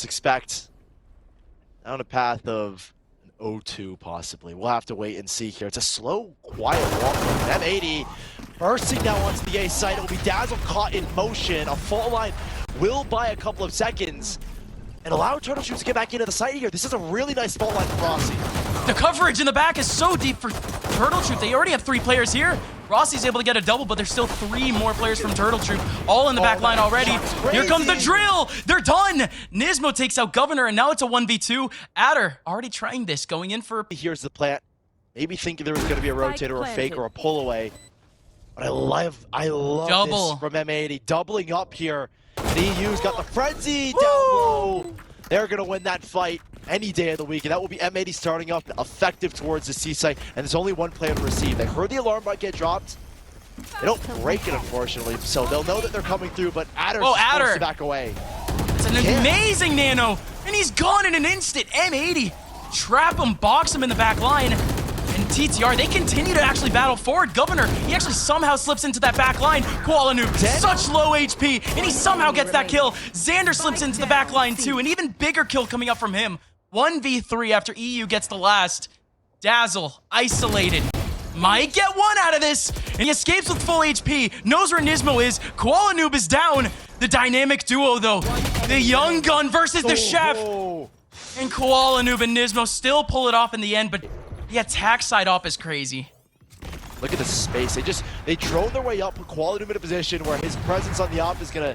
almost expect down a path of an 0-2 possibly. We'll have to wait and see here. It's a slow, quiet walk from M80. Bursting now onto the A site. It will be Dazzle caught in motion. A fault line will buy a couple of seconds and allow Turtle Troops to get back into the site here. This is a really nice fault line for Rossi. The coverage in the back is so deep for Turtle Troop. They already have 3 players here. Rossi's able to get a double, but there's still 3 more players from Turtle Troop, all in the back line already. Here comes the drill. They're done. Nismo takes out Governor, and now it's a 1v2. Adder already trying this, going in for... Here's the plant. Maybe thinking there was going to be a rotate or a fake or a pull away. But I love double this from M80. Doubling up here. And EU's got the frenzy down low. They're going to win that fight any day of the week, and that will be M80 starting up effective towards the C site, and there's only one player to receive. They heard the alarm bot get dropped. They don't break it, unfortunately, so they'll know that they're coming through, but Adder's forced to back away. It's an amazing nano, and he's gone in an instant. M80 trap him, box him in the back line. And TTR, they continue to actually battle forward. Governor, he actually somehow slips into that back line. Koala Noob, such low HP, and he somehow gets that kill. Xander slips into the back line too, an even bigger kill coming up from him. 1v3 after EU gets the last. Dazzle, isolated. Might get one out of this, and he escapes with full HP. Knows where Nismo is. Koala Noob is down. The dynamic duo though. The young gun versus the chef. And Koala Noob and Nismo still pull it off in the end, but the attack side op is crazy. Look at the space. They drone their way up, put Koala Noob in a position where his presence on the op is gonna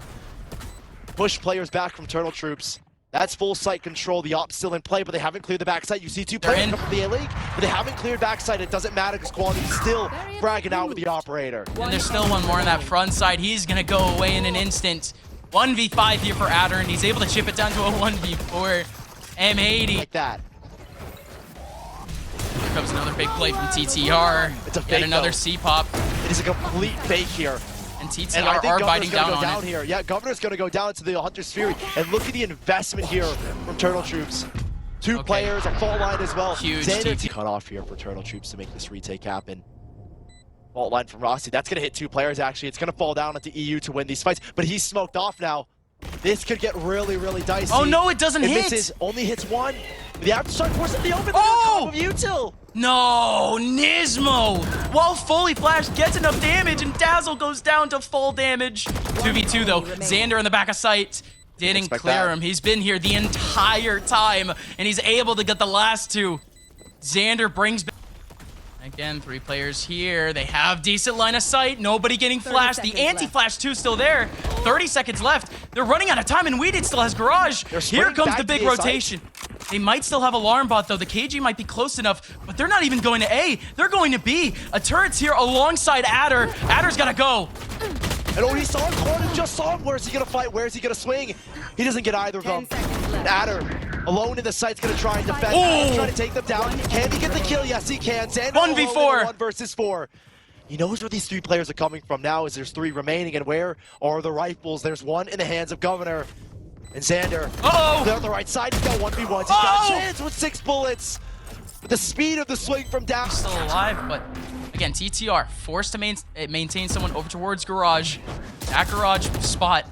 push players back from Turtle Troops. That's full site control. The op's still in play, but they haven't cleared the backside. You see 2 players come from the A-League, but they haven't cleared backside. It doesn't matter because Koala Noob's still fragging out with the operator. And there's still one more on that front side. He's gonna go away in an instant. 1v5 here for Adder, and he's able to chip it down to a 1v4. M80. Like that. Here comes another big play from TTR. It's a fake, Yet another C-pop. It is a complete fake here. And TTR are biting down on it. Here. Yeah, Governor's going to go down to the Hunter's Fury. And look at the investment here from Turtle Troops. 2 players, a fault line as well. Huge Xander cut off here for Turtle Troops to make this retake happen. Fault line from Rossi. That's going to hit 2 players, actually. It's going to fall down into EU to win these fights. But he's smoked off now. This could get really, really dicey. Oh no, it doesn't hit. Misses, only hits 1. They have to start forcing the open. Oh! Util. No, Nismo, while fully flashed, gets enough damage, and Dazzle goes down to full damage. 2v2 though. Xander in the back of sight. Didn't clear him. He's been here the entire time, and he's able to get the last 2. Xander brings back. Again, 3 players here. They have decent line of sight. Nobody getting flashed. The anti-flash 2 still there. 30 seconds left. They're running out of time, and Weeded still has Garage. Here comes the big rotation. They might still have Alarm Bot, though. The KG might be close enough, but they're not even going to A. They're going to B. A turret's here alongside Adder. Adder's got to go. And oh, he saw him. Corner just saw him. Where's he going to fight? Where's he going to swing? He doesn't get either of them. Adder, alone in the site's going to try and defend. Trying to take them down. Can he get the kill? Yes, he can. Xander 1v4. 1 versus 4. He knows where these 3 players are coming from now, as there's 3 remaining. And where are the rifles? There's 1 in the hands of Governor. And Xander, they're on the right side. He's got 1v1s. He's got a chance with 6 bullets. With the speed of the swing from down. Still alive, but again, TTR forced to maintain someone over towards Garage. That Garage spot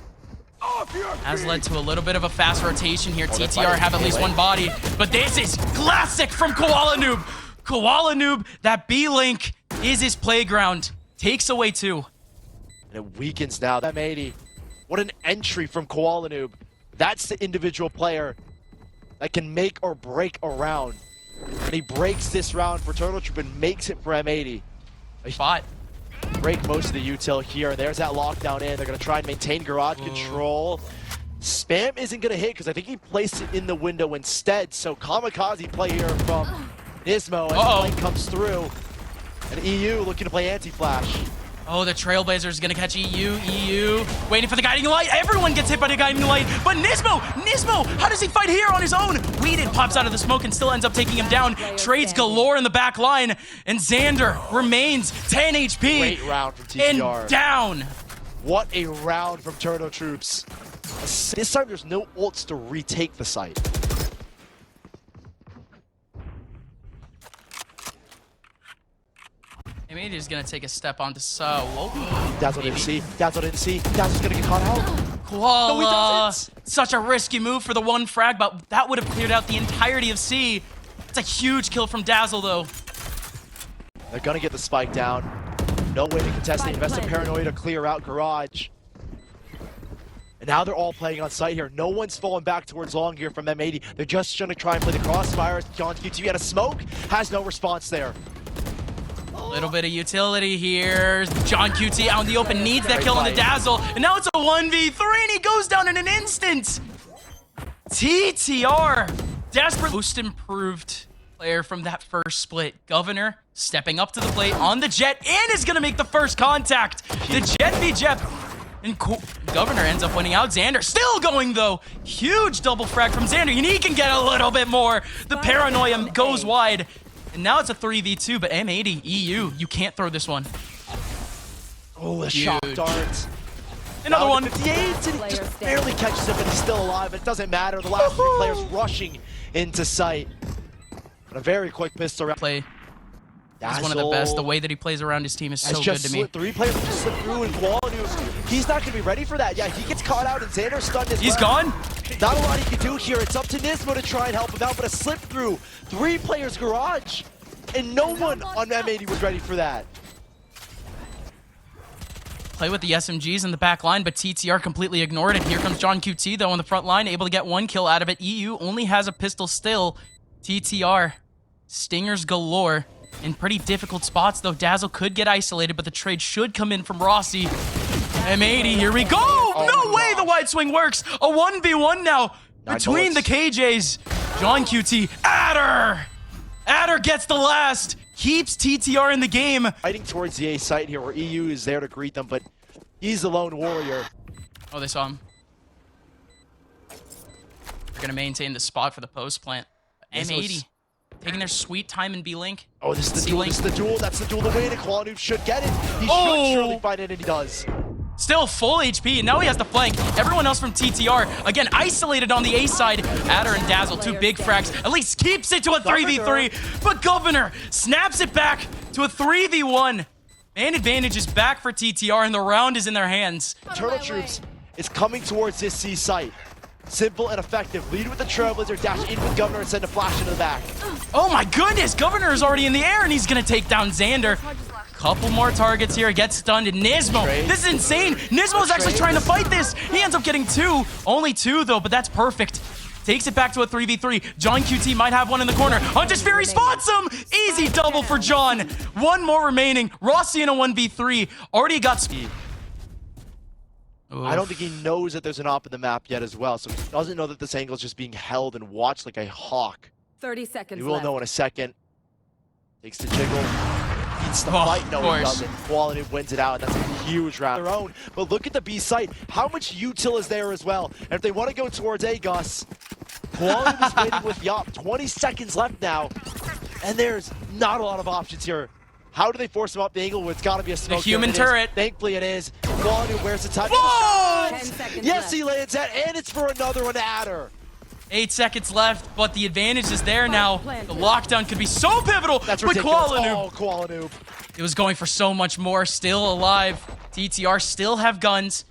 has led to a little bit of a fast rotation here. TTR have at least 1 body, but this is classic from Koala Noob. Koala Noob, that B-Link is his playground. Takes away 2. And it weakens now. M80. What an entry from Koala Noob. That's the individual player that can make or break a round. And he breaks this round for Turtle Troop and makes it for M80. Spot. Break most of the util here, and there's that lockdown in. They're going to try and maintain garage control. Spam isn't going to hit because I think he placed it in the window instead. So kamikaze play here from Nismo as the light comes through. And EU looking to play anti-flash. Oh, the Trailblazer is gonna catch EU. EU waiting for the guiding light. Everyone gets hit by the guiding light, but Nismo, how does he fight here on his own? Weeded pops out of the smoke and still ends up taking him down. Trades galore in the back line, and Xander remains 10 HP. Great round from TTR. And down. What a round from Turtle Troops. This time there's no ults to retake the site. M80 is gonna take a step onto solo. Dazzle didn't see. Dazzle didn't see. Dazzle's gonna get caught out. Koala. No, he doesn't. Such a risky move for the one frag, but that would have cleared out the entirety of C. It's a huge kill from Dazzle, though. They're gonna get the spike down. No way to contest the invested paranoia to clear out Garage. And now they're all playing on site here. No one's falling back towards long here from M80. They're just gonna try and play the crossfire. John QT had a smoke, has no response there. A little bit of utility here. John QT out in the open, needs that kill on the Dazzle. And now it's a 1v3 and he goes down in an instant. TTR, desperate. Most improved player from that first split. Governor stepping up to the plate on the Jet and is gonna make the first contact. The Jet v Jet. And Governor ends up winning out. Xander still going though. Huge double frag from Xander. And he can get a little bit more. The paranoia goes wide. And now it's a 3v2, but M80, EU, you can't throw this one. Oh, a shock dart. Another one. 58, and he just barely catches him, but he's still alive. It doesn't matter. The last three players rushing into sight. But a very quick pistol round. Play. He's one of the best. The way that he plays around his team is so good to me. Three players just slipped through in quality. He's not going to be ready for that. Yeah, he gets caught out and Xander stunned as well. He's gone. Not a lot he can do here. It's up to Nismo to try and help him out, but a slip through. Three players Garage. And no one on M80 was ready for that. Play with the SMGs in the back line, but TTR completely ignored it. Here comes John QT, though, on the front line, able to get one kill out of it. EU only has a pistol still. TTR, stingers galore. In pretty difficult spots, though. Dazzle could get isolated, but the trade should come in from Rossi. M80, here we go! No way the wide swing works! A 1v1 now between the KJs. John QT, Adder! Adder gets the last, keeps TTR in the game. Fighting towards the A site here where EU is there to greet them, but he's the lone warrior. Oh, they saw him. They're gonna maintain the spot for the post plant. M80 taking their sweet time in B-Link. Oh, this is the duel, this is the duel, that's the duel. The way to Quanoob should get it. He should surely find it, and he does. Still full HP, and now he has the flank. Everyone else from TTR, again, isolated on the A side. Adder and Dazzle, two big frags, at least keeps it to a 3v3. But Governor snaps it back to a 3v1. Man advantage is back for TTR, and the round is in their hands. Turtle Troops is coming towards this C site. Simple and effective. Lead with the Trailblazer, dash in with Governor, and send a flash into the back. Oh my goodness, Governor is already in the air, and he's gonna take down Xander. Couple more targets here, gets stunned, and Nismo. This is insane. Nismo is actually trying to fight this. He ends up getting two. Only two, though, but that's perfect. Takes it back to a 3v3. John QT might have one in the corner. Hunter's Fury spots him! Easy double for John. One more remaining. Rossi in a 1v3. Already got speed. I don't think he knows that there's an op in the map yet as well, so he doesn't know that this angle is just being held and watched like a hawk. 30 seconds We will know in a second. Takes the jiggle. Beats the fight. No, he doesn't. Quality wins it out. That's a huge round. Their own. But look at the B site. How much util is there as well? And if they want to go towards A, Gus, Quality was waiting with Yop. 20 seconds left now. And there's not a lot of options here. How do they force him up the angle? It's got to be a smoke. The human turret. Thankfully it is. Quality wears the touch. Yes, he lands that, and it's for another one, Adder. 8 seconds left, but the advantage is there now. The lockdown could be so pivotal. That's with ridiculous. Qualanoob. Oh, Qualanoob. It was going for so much more. Still alive. TTR still have guns.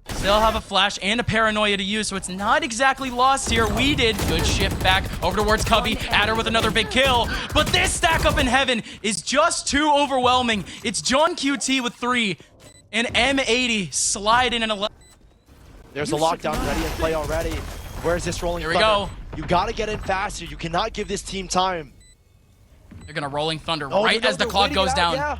Still have a flash and a paranoia to use, so it's not exactly lost here. We did. Good shift back over towards Cubby. Adder with another big kill. But this stack up in heaven is just too overwhelming. It's John QT with 3 and M80 slide in an 11. There's a lockdown ready in play already. Where's this rolling Here we thunder? go. You gotta get in faster. You cannot give this team time. They're gonna rolling thunder right as the clock goes down. Yeah.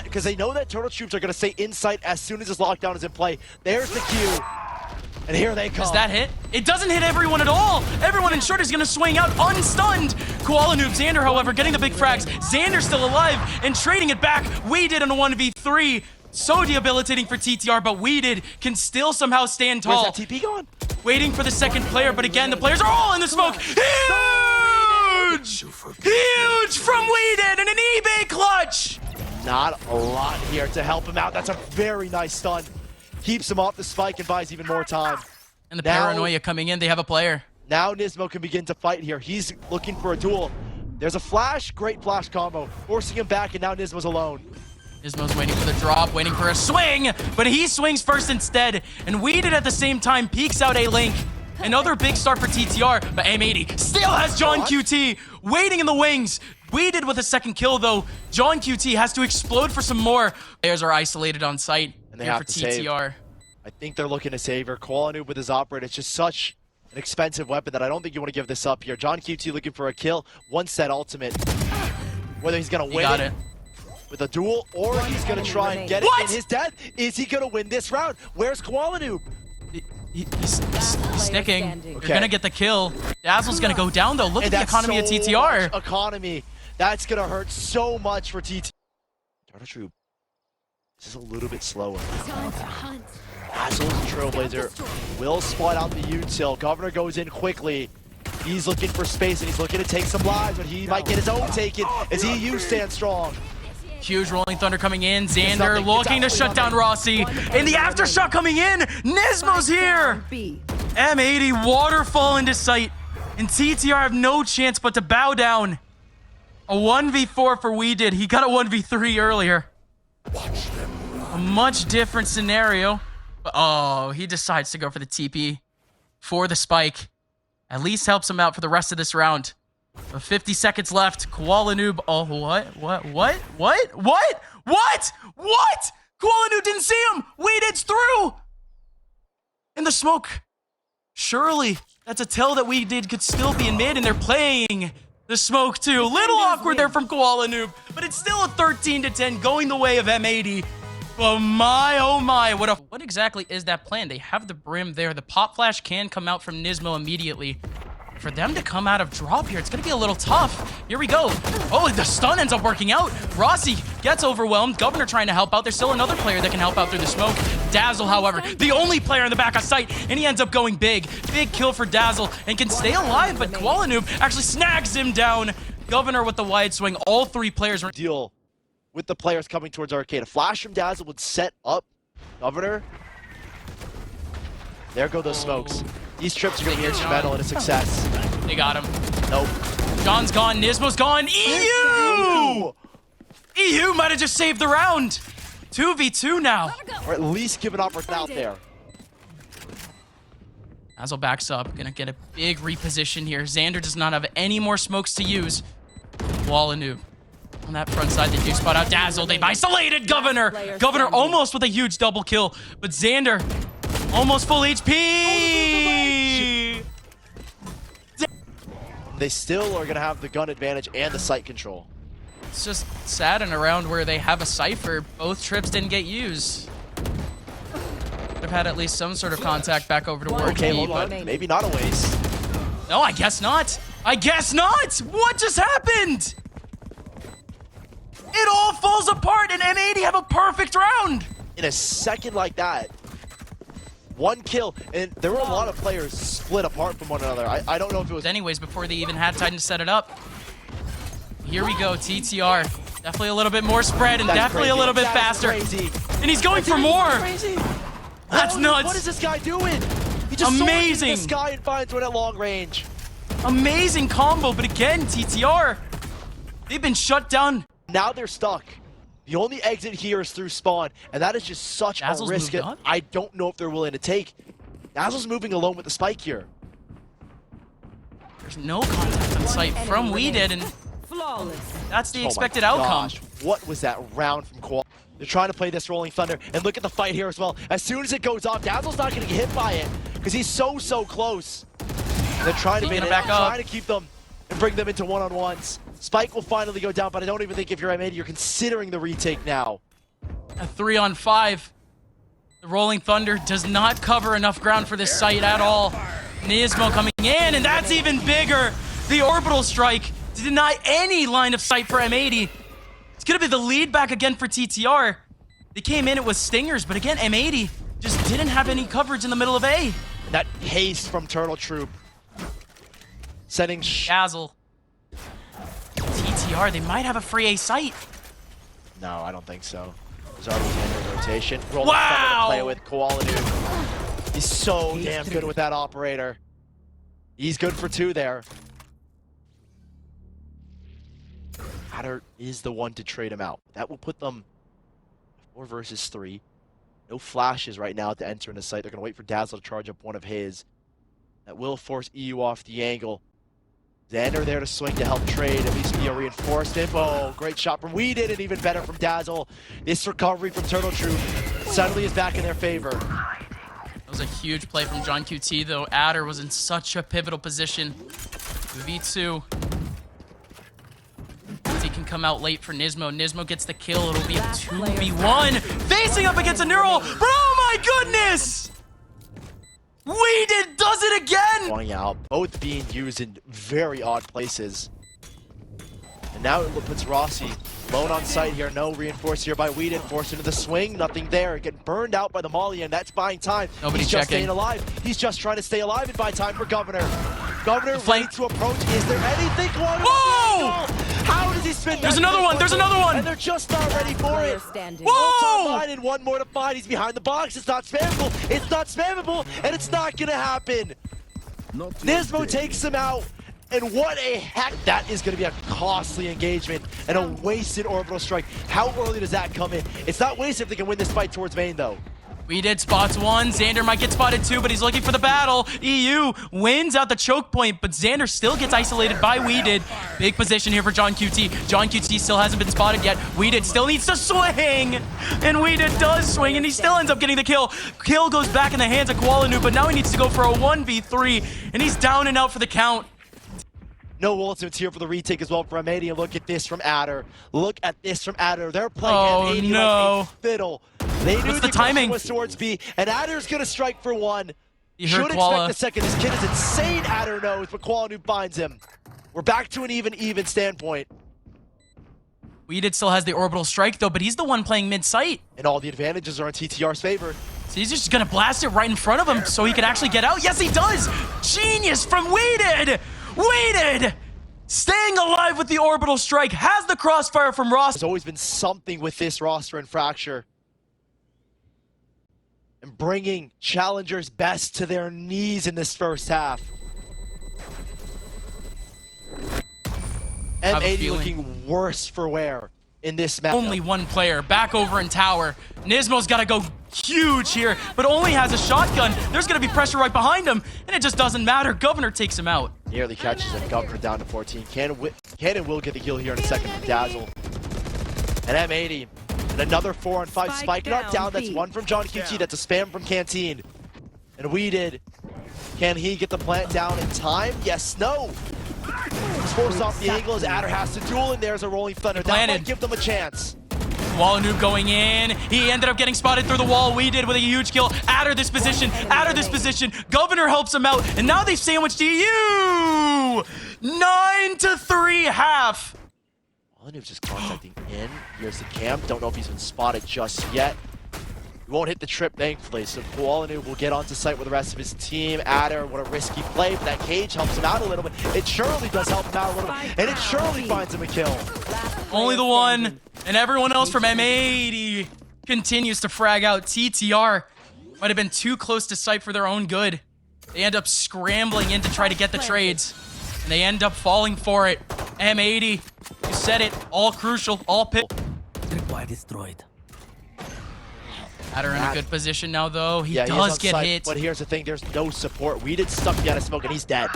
Because they know that Turtle Troops are gonna stay in sight as soon as this lockdown is in play. There's the cue. And here they come. Does that hit? It doesn't hit everyone at all. Everyone in short is gonna swing out unstunned. Qualanoob, Xander, however, getting the big frags. Xander still alive and trading it back. We did on a 1v3. So debilitating for TTR, but Weeded can still somehow stand tall. Where's that TP going? Waiting for the second player, but again, the players are all in the smoke. Huge! Huge from Weeded and an eBay clutch! Not a lot here to help him out. That's a very nice stun. Keeps him off the spike and buys even more time. And the paranoia coming in, they have a player. Now Nismo can begin to fight here. He's looking for a duel. There's a flash, great flash combo, forcing him back, and now Nismo's alone. Nismo's waiting for the drop, waiting for a swing, but he swings first instead. And Weeded at the same time peeks out a link. Another big start for TTR, but M80 still has John QT waiting in the wings. Weeded with a second kill though. John QT has to explode for some more. Players are isolated on site And they here have for to save. TTR. I think they're looking to save her. Koalanub with his operator. It's just such an expensive weapon that I don't think you want to give this up here. John QT looking for a kill. One set ultimate. Whether he's going to win it with a duel or he's going to try and get it in his death. Is he going to win this round? Where's Koalanub? He's sticking. They're going to get the kill. Dazzle's going to go down though. Look at the economy of TTR. Much economy. That's going to hurt so much for TTR. Turtle Troop. This is a little bit slower. Dazzle's a Trailblazer. Will spot out the util. Governor goes in quickly. He's looking for space and he's looking to take some lives, but he might get his own taken as EU stands strong. Huge Rolling Thunder coming in. Xander looking to shut down Rossi. And the aftershock coming in. Nismo's here. M80 waterfall into sight. And TTR have no chance but to bow down. A 1v4 for Weeded. He got a 1v3 earlier. A much different scenario. But, oh, he decides to go for the TP for the spike. At least helps him out for the rest of this round. 50 seconds left. Koalanub. Oh, what? Koalanub didn't see him. Weeded's through. In the smoke. Surely that's a tell that Weeded could still be in mid, and they're playing the smoke too. Little awkward there from Koalanub, but it's still a 13-10 going the way of M80. Oh my, what exactly is that plan? They have the brim there. The pop flash can come out from Nismo immediately. For them to come out of drop here, it's gonna be a little tough. Here we go. Oh, the stun ends up working out. Rossi gets overwhelmed. Governor trying to help out. There's still another player that can help out through the smoke. Dazzle, however, the only player in the back of sight, and he ends up going big. Big kill for Dazzle, and can stay alive, but Koalanub actually snags him down. Governor with the wide swing. All three players deal with the players coming towards Arcade. A flash from Dazzle would set up Governor. There go those smokes. These trips are going to be instrumental in a success. They got him. Nope. John's gone. Nismo's gone. EU! EU might have just saved the round. 2v2 now. Or at least give an opportunity out there. Dazzle backs up. Gonna get a big reposition here. Xander does not have any more smokes to use. Koalanub. On that front side, they do spot out Dazzle. They've isolated Governor. Governor almost with a huge double kill. But Xander, almost full HP. They still are going to have the gun advantage and the sight control. It's just sad in a round where they have a Cypher. Both trips didn't get used. Would have had at least some sort of contact back over to Ward. Okay, hold on. Maybe not a waste. No, I guess not. I guess not. What just happened? It all falls apart, and M80 have a perfect round. In a second like that, one kill, and there were a lot of players split apart from one another. I don't know if it was... Anyways, before they even had time to set it up. Here we go, TTR. Definitely a little bit more spread, and definitely a little bit faster. Crazy. And he's going for more. That's nuts. What is this guy doing? He just amazing. This guy and finds one at long range. Amazing combo, but again, TTR, they've been shut down. Now they're stuck. The only exit here is through spawn, and that is just such a risk I don't know if they're willing to take. Dazzle's moving alone with the spike here. There's no contact on site from Weeded, and that's the expected outcome. Gosh, what was that round from Koala? They're trying to play this Rolling Thunder, and look at the fight here as well. As soon as it goes off, Dazzle's not going to get hit by it, because he's so close. And they're trying to bait it, trying to keep them and bring them into one-on-ones. Spike will finally go down, but I don't even think if you're M80, you're considering the retake now. A 3-on-5. The Rolling Thunder does not cover enough ground for this site at all. Nismo coming in, and that's even bigger. The orbital strike to deny any line of sight for M80. It's gonna be the lead back again for TTR. They came in, it was stingers, but again, M80 just didn't have any coverage in the middle of A. That haste from Turtle Troop. Setting Dazzle. TTR, they might have a free A site. No, I don't think so. Zardo was in rotation. Rolling Thunder to play with Koalanub. He's so damn good with that operator. He's good for 2 there. Hatter is the one to trade him out. That will put them 4 versus 3. No flashes right now to enter into sight. They're going to wait for Dazzle to charge up one of his. That will force EU off the angle. Xander there to swing to help trade, at least be a reinforcement. Oh, great shot from Weeded, and even better from Dazzle. This recovery from Turtle Troop suddenly is back in their favor. That was a huge play from John QT, though. Adder was in such a pivotal position. V2. He can come out late for Nismo. Nismo gets the kill. It'll be a 2v1. Facing up against a neural. But oh my goodness! Weeded does it again! Going out, both being used in very odd places. And now it puts Rossi alone on site here. No reinforced here by Weeded. Forced into the swing. Nothing there. Getting burned out by the Molly, and that's buying time. Nobody He's checking. just staying alive. He's just trying to stay alive and buy time for Governor. Governor ready to approach. Is there anything going on? Whoa! How does he spin? There's another one. There's another one. And they're just not ready for it. Whoa! And one more to find. He's behind the box. It's not spammable. It's not spammable, and it's not gonna happen. Nismo takes him out. And what a heck, that is going to be a costly engagement and a wasted orbital strike. How early does that come in? It's not wasted if they can win this fight towards main, though. Weeded spots one. Xander might get spotted too, but he's looking for the battle. EU wins out the choke point, but Xander still gets isolated by Weeded. Big position here for John QT. John QT still hasn't been spotted yet. Weeded still needs to swing, and Weeded does swing, and he still ends up getting the kill. Kill goes back in the hands of Kualanu, but now he needs to go for a 1v3, and he's down and out for the count. No ultimates here for the retake as well from M80. Look at this from Adder. Look at this from Adder. They're playing M80 no. like a fiddle. They knew the timing was towards B, and Adder's going to strike for one. You heard Should Koala. expect the second. This kid is insane, Adder knows, but Kualanu finds him. We're back to an even standpoint. Weeded still has the orbital strike though, but he's the one playing mid-sight. And all the advantages are in TTR's favor. So he's just gonna blast it right in front of him so he can actually get out. Yes, he does! Genius from Weeded! Weeded! Staying alive with the orbital strike, has the crossfire from Ross. There's always been something with this roster and Fracture. And bringing challengers best to their knees in this first half. M80 looking worse for wear in this match. Only one player back over in tower. Nismo's got to go huge here, but only has a shotgun. There's going to be pressure right behind him, and it just doesn't matter. Governor takes him out. Nearly catches him. Governor down to 14. Cannon will get the kill here in a second from Dazzle. And M80. And another 4-on-5 spike not down. That's one from John QT. That's a spam from Canteen. And Weeded. Can he get the plant down in time? Yes, no. He's forced off the angle as Adder has to duel, and there's a rolling thunder. That might give them a chance. Kualanu going in. He ended up getting spotted through the wall. Weeded with a huge kill. Adder this position. Adder this position. Governor helps him out, and now they've sandwiched EU. 9-3 half. Kualanu's just contacting in. Here's the camp. Don't know if he's been spotted just yet. He won't hit the trip, thankfully, so Kualanu will get onto site with the rest of his team. Adder, what a risky play, but that cage helps him out a little bit. It surely does help him out a little bit, and it surely finds him a kill. Only the one, and everyone else from M80 continues to frag out. TTR might have been too close to site for their own good. They end up scrambling in to try to get the trades, and they end up falling for it. M80, you said it, all crucial, all pit. Reply destroyed. Adder in a good position now, though. He Yeah, does on get site, hit. but here's the thing, there's no support. Weeded stuck behind a smoke, and he's dead.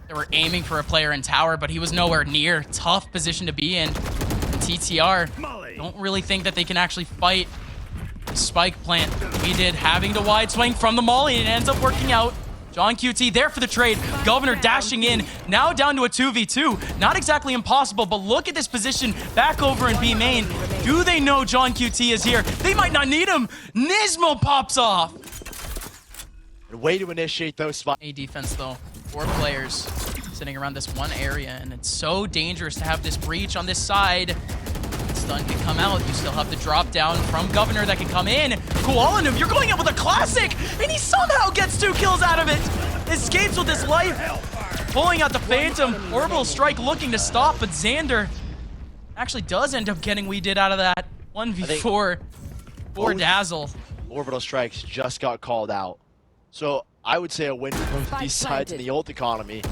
They were aiming for a player in tower, but he was nowhere near. Tough position to be in. TTR don't really think that they can actually fight the spike plant. Weeded having the wide swing from the molly, and it ends up working out. John QT there for the trade. Governor dashing in, now down to a 2v2. Not exactly impossible, but look at this position back over in B main. Do they know John QT is here? They might not need him. Nismo pops off. Way to initiate those spots. A defense though, 4 players sitting around this one area, and it's so dangerous to have this breach on this side. Stun can come out. You still have the drop down from Governor that can come in. Kualanu, you're going in with a classic, and he somehow gets 2 kills out of it. Escapes with his life. Pulling out the Phantom. Orbital Strike looking to stop, but Xander actually does end up getting Weeded out of that. 1v4 for Dazzle. Orbital Strikes just got called out. So I would say a win for both of these sides in the ult economy.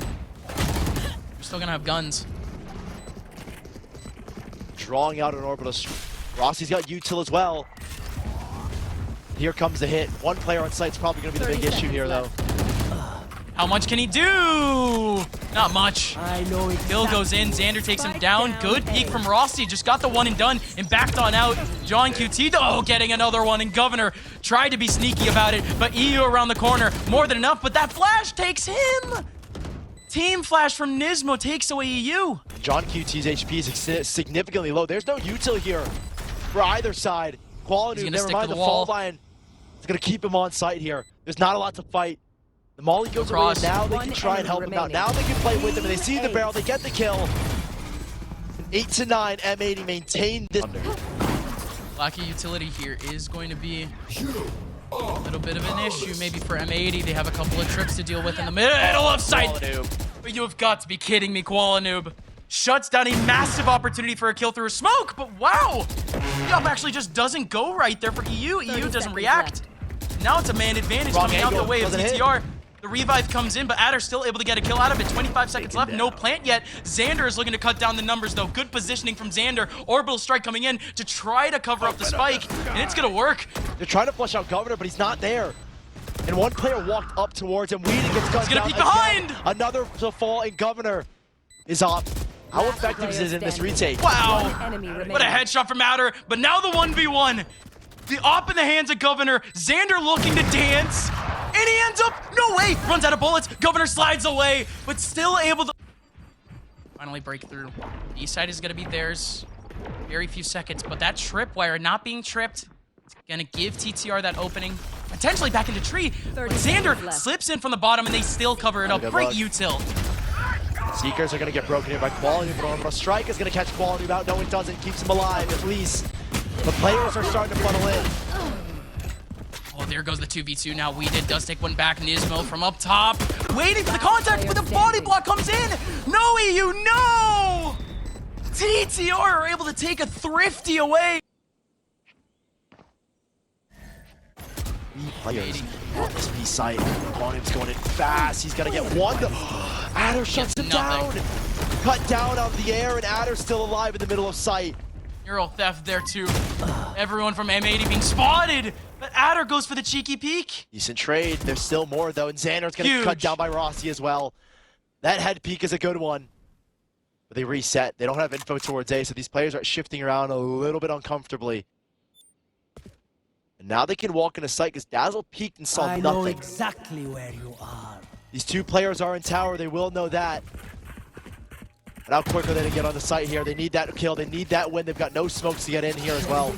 We're still gonna have guns. Drawing out an orbital Rossi's got util as well. Here comes the hit. One player on site's probably going to be the big issue here, though. How much can he do? Not much. I know exactly. Kill goes in, Xander takes him down. Good peek from Rossi, just got the one and done and backed on out. John QT, oh, getting another one, and Governor tried to be sneaky about it, but EU around the corner, more than enough, but that flash takes him. Team flash from Nismo takes away EU. John QT's HP is significantly low. There's no util here for either side. Quality, never mind the fault line. It's going to keep him on site here. There's not a lot to fight. The Molly goes around, now they can try and help him out. Now they can play with him, and they see the barrel, they get the kill. 8 to 9, M80 maintain this. Lack of utility here is going to be a little bit of an issue, maybe for M80. They have a couple of trips to deal with in the middle of sight. But you have got to be kidding me, Qualanoob. Shuts down a massive opportunity for a kill through a smoke, but wow! The up actually just doesn't go right there for EU. EU doesn't react. Now it's a man advantage coming out the way of CTR. The revive comes in, but Adder's still able to get a kill out of it. 25 seconds left, no plant yet. Xander is looking to cut down the numbers, though. Good positioning from Xander. Orbital strike coming in to try to cover up the spike, and it's gonna work. They're trying to flush out Governor, but he's not there. And one player walked up towards him. Weeding gets gunned He's gonna peek behind! Another to fall, and Governor is up. How effective is it in this retake? Wow! What a headshot from Adder, but now the 1v1. The op in the hands of Governor. Xander looking to dance. And he ends up, no way, runs out of bullets. Governor slides away, but still able to finally break through. The east side is gonna be theirs. Very few seconds, but that tripwire not being tripped, it's gonna give TTR that opening. Potentially back into tree, but Xander slips in from the bottom and they still cover it up. Great util. Seekers are gonna get broken here by Quality, but a strike is gonna catch Quality out. No, it doesn't, keeps him alive at least. The players are starting to funnel in. Oh, there goes the 2v2 now. Weeded does take one back. Nismo from up top. Waiting for the contact, but the body block comes in. No, EU, no! TTR are able to take a thrifty away. Players on this B site. Quantum's going in fast. He's gonna get one. Adder shuts him down. Cut down out of the air, and Adder's still alive in the middle of sight. Neural theft there too. Everyone from M80 being spotted, but Adder goes for the cheeky peek. Decent trade. There's still more though, and Xander's gonna get cut down by Rossi as well. That head peek is a good one. But they reset. They don't have info towards A, so these players are shifting around a little bit uncomfortably. And now they can walk into sight because Dazzle peeked and saw nothing. I know exactly where you are. These two players are in tower. They will know that. And how quick are they to get on the site here? They need that kill. They need that win. They've got no smokes to get in here as well.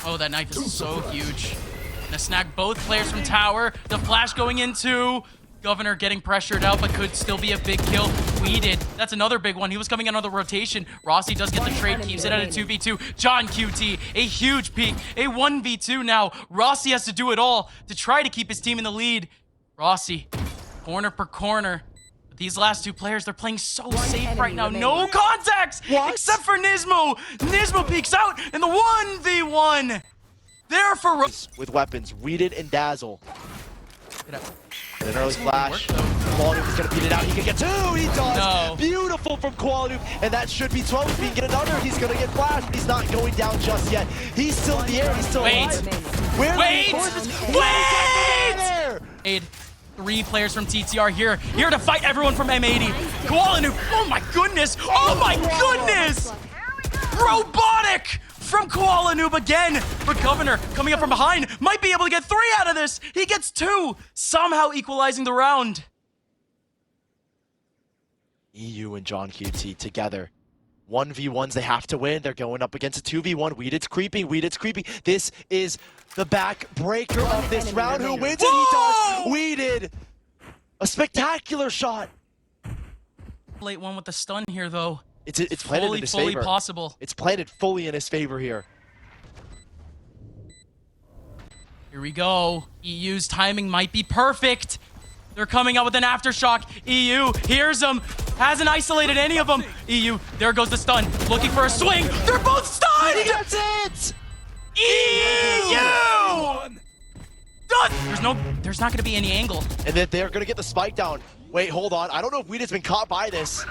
Oh, that knife is so huge. Gonna snag both players from tower. The flash going into Governor getting pressured out, but could still be a big kill. Weeded. That's another big one. He was coming in on the rotation. Rossi does get the trade, keeps it at a 2v2. John QT, a huge peek. A 1v2 now. Rossi has to do it all to try to keep his team in the lead. Rossi, corner per corner. These last two players, they're playing so safe right now. No contacts! What? Except for Nismo! Nismo peeks out in the 1v1! There for with weapons, Weeded and Dazzle. An early flash. Quality Quality is gonna beat it out. He can get two! He does! No. Beautiful from Quality, and that should be 12. If he can get another, he's gonna get flashed, but he's not going down just yet. He's still in the air, he's still alive. Wait! 3 players from TTR here to fight everyone from M80. Qualanoob, oh my goodness! Oh my goodness! Robotic from Qualanoob again. But Governor coming up from behind might be able to get 3 out of this. He gets 2, somehow equalizing the round. EU and John QT together. 1v1s they have to win. They're going up against a 2v1. Weeded's creeping. Weeded's creeping. This is the backbreaker of this round. Who wins it? He does. Weeded. A spectacular shot. Late one with the stun here, though. It's planted in his favor. Fully possible. It's planted fully in his favor here. Here we go. EU's timing might be perfect. They're coming out with an aftershock. EU hears them. Hasn't isolated any of them. EU, there goes the stun. Looking for a swing. They're both stunned! That's it! EU! Done! There's not gonna be any angle. And then they're gonna get the spike down. Wait, hold on. I don't know if Weeded's been caught by this.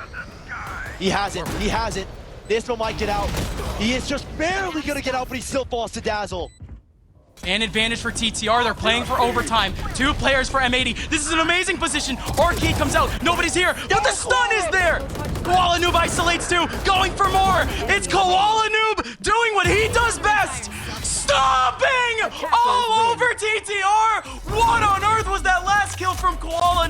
He hasn't. He hasn't. Nismo might get out. He is just barely gonna get out, but he still falls to Dazzle. An advantage for TTR. They're playing for overtime. 2 players for M80. This is an amazing position. Arcade comes out. Nobody's here, but the stun is there. Koala Noob isolates 2, going for more. It's Koala Noob doing what he does best. Stomping all over TTR. What on earth was that last kill from Koala